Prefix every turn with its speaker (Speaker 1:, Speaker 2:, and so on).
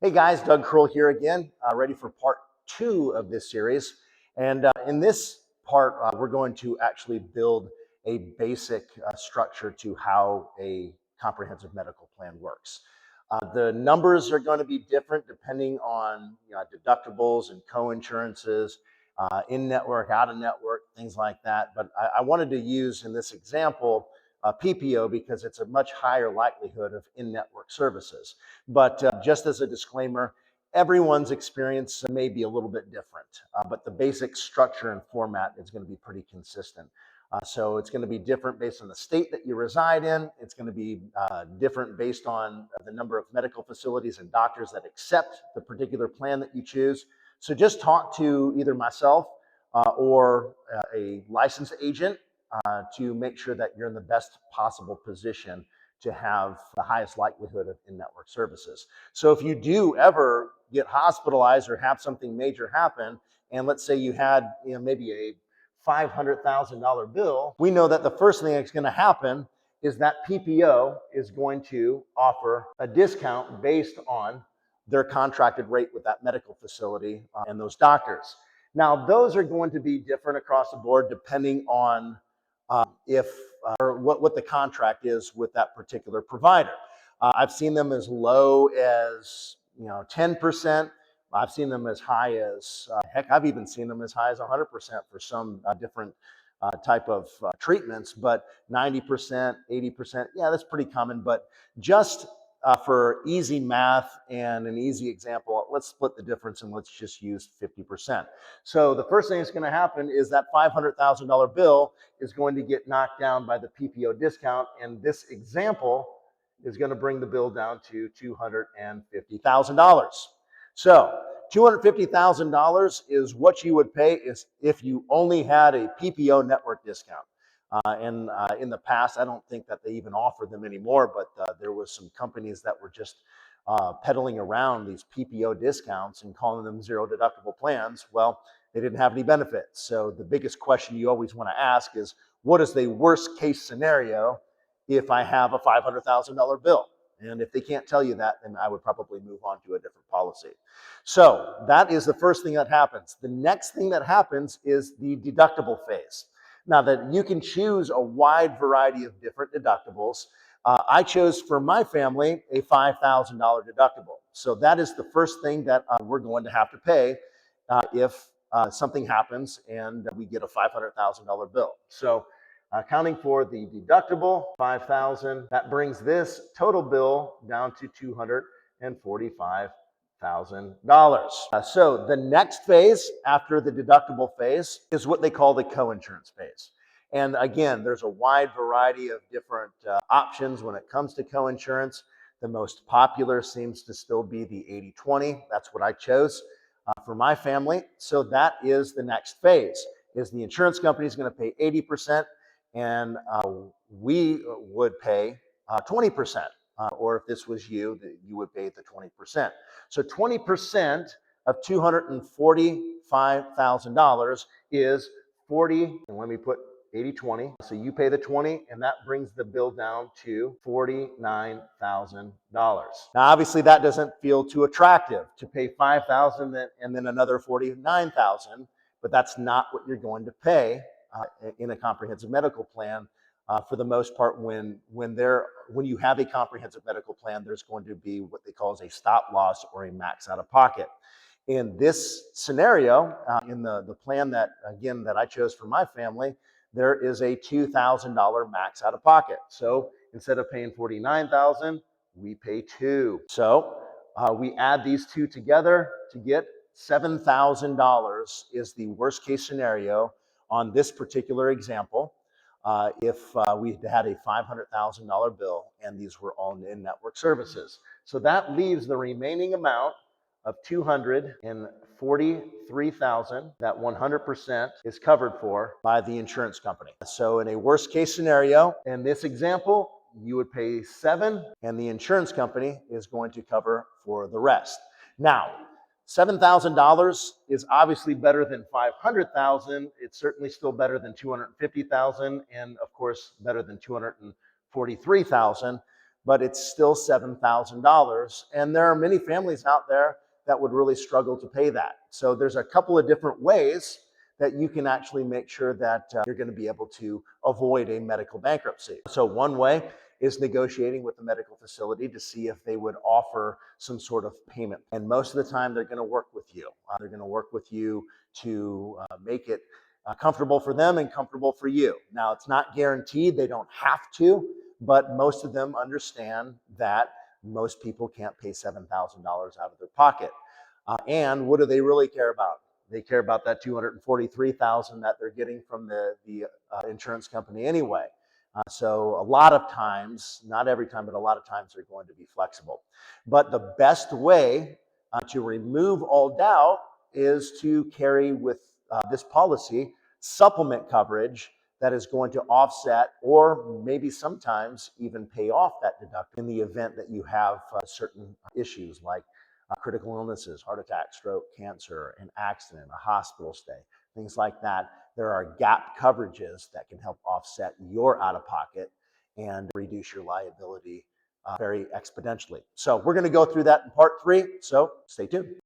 Speaker 1: Hey guys, Doug Krull here again, ready for part 2 of this series. And in this part, we're going to actually build a basic structure to how a comprehensive medical plan works. The numbers are going to be different depending on deductibles and co-insurances, in-network, out-of-network, things like that. But I wanted to use in this example PPO because it's a much higher likelihood of in-network services. But just as a disclaimer, everyone's experience may be a little bit different, but the basic structure and format is going to be pretty consistent. So it's going to be different based on the state that you reside in. It's going to be different based on the number of medical facilities and doctors that accept the particular plan that you choose. So just talk to either myself or a licensed agent to make sure that you're in the best possible position to have the highest likelihood of in-network services. So if you do ever get hospitalized or have something major happen, and let's say you had maybe a $500,000 bill, we know that the first thing that's going to happen is that PPO is going to offer a discount based on their contracted rate with that medical facility and those doctors. Now, those are going to be different across the board depending on what the contract is with that particular provider. I've seen them as low as 10%. I've seen them as high as heck. I've even seen them as high as 100% for some different type of treatments. But 90%, 80%, yeah, that's pretty common. But just for easy math and an easy example, let's split the difference and let's just use 50%. So the first thing that's going to happen is that $500,000 bill is going to get knocked down by the PPO discount. And this example is going to bring the bill down to $250,000. So $250,000 is what you would pay if you only had a PPO network discount. And in the past, I don't think that they even offer them anymore, but there was some companies that were just peddling around these PPO discounts and calling them zero deductible plans. Well, they didn't have any benefits. So the biggest question you always want to ask is, what is the worst case scenario if I have a $500,000 bill? And if they can't tell you that, then I would probably move on to a different policy. So that is the first thing that happens. The next thing that happens is the deductible phase. Now that you can choose a wide variety of different deductibles, I chose for my family a $5,000 deductible. So that is the first thing that we're going to have to pay if something happens and we get a $500,000 bill. So accounting for the deductible, $5,000, that brings this total bill down to $245,000. So the next phase after the deductible phase is what they call the co-insurance phase. And again, there's a wide variety of different options when it comes to co-insurance. The most popular seems to still be the 80-20. That's what I chose for my family. So that is the next phase, is the insurance company is going to pay 80% and we would pay 20%. Or if this was you, you would pay the 20%. So 20% of $245,000 is 40, and let me put 80-20. So you pay the 20, and that brings the bill down to $49,000. Now, obviously, that doesn't feel too attractive to pay $5,000 and then another $49,000, but that's not what you're going to pay in a comprehensive medical plan. For the most part, when you have a comprehensive medical plan, there's going to be what they call a stop loss or a max out of pocket. In this scenario, in the plan that I chose for my family, there is a $2,000 max out of pocket. So instead of paying $49,000, we pay $2,000. So we add these two together to get $7,000 is the worst case scenario on this particular example. If we had a $500,000 bill and these were all in-network services. So that leaves the remaining amount of $243,000 that 100% is covered for by the insurance company. So in a worst case scenario, in this example, you would pay $7,000 and the insurance company is going to cover for the rest. Now, $7,000 is obviously better than $500,000. It's certainly still better than $250,000, and of course better than $243,000. but it's still $7,000. And there are many families out there that would really struggle to pay that. So there's a couple of different ways that you can actually make sure that you're going to be able to avoid a medical bankruptcy. So one way is negotiating with the medical facility to see if they would offer some sort of payment. And most of the time, they're going to work with you. They're going to work with you to make it comfortable for them and comfortable for you. Now, it's not guaranteed. They don't have to, but most of them understand that most people can't pay $7,000 out of their pocket. And what do they really care about? They care about that $243,000 that they're getting from the insurance company anyway. So a lot of times, not every time, but a lot of times they're going to be flexible. But the best way to remove all doubt is to carry with this policy supplement coverage that is going to offset or maybe sometimes even pay off that deductible in the event that you have certain issues like critical illnesses, heart attack, stroke, cancer, an accident, a hospital stay, things like that. There are gap coverages that can help offset your out-of-pocket and reduce your liability very exponentially. So we're going to go through that in part 3, so stay tuned.